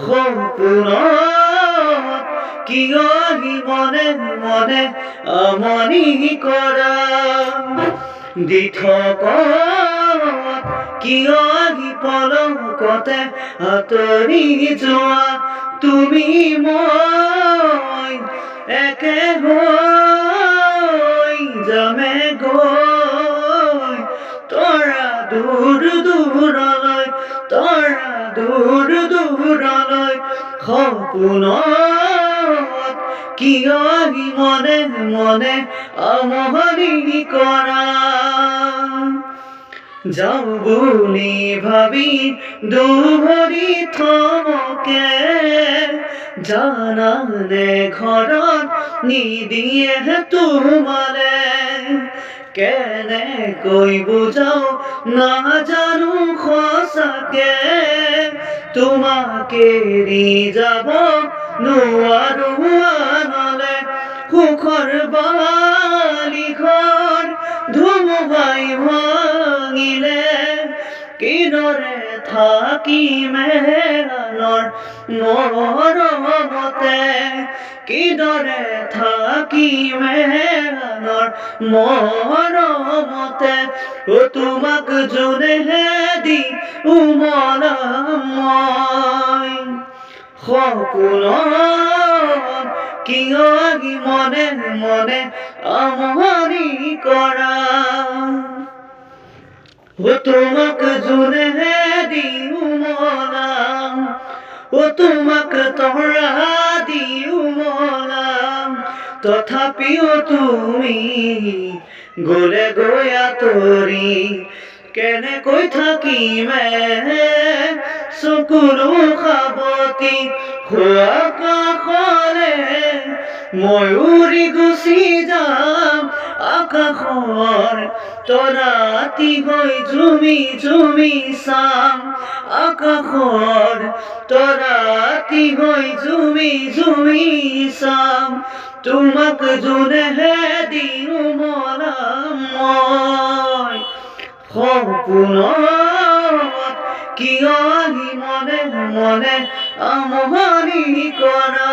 সপোনত কিয় আহি মনে মনে আমনি কৰা দি থকা কিয় আহি পলকতে আঁতৰি যোৱা তুমি মই একে হৈ যামে গৈ তৰা দূৰ দূৰলৈ তৰা দূৰ দূৰলৈ সপোনত কিয় আহি মনে মনে আমনি কৰা যাওঁ বুলি ভাবি দুভৰি থমকে জানানে ঘৰত নিদিয়ে তোমালে কেনেকৈ বুজাও নাজানো সঁচাকে তোমাকে এৰি যাব নোৱাৰো আনলে সুখৰ বালিঘৰ ধুমুহাই ভাঙিলে কিদৰে থাকিমে আনৰ মৰমতে কিদৰে থাকিমে আনৰ মৰমতে তোমাক যোনেহে দি উমলাম মই সপোনত কিয় আহি মনে মনে আমনি কৰা তোমাক যোনেহে দি উমলাম তোমাক তৰা দি উমলাম তথাপিও তুমি গলে গৈ আঁতৰি কেনেকৈ থাকিমে চকুলো সাৱতি আকাশলে মই উৰি গুচি যাম আকাশৰ তৰাতি হৈ ঝুমি ঝুমি চাম আকাশৰ তৰাতি হৈ ঝুমি ঝুমি চাম তোমাক যোনেহে দি উমলাম মই সপোনত কিয় আহি মনে মনে আমনি কৰা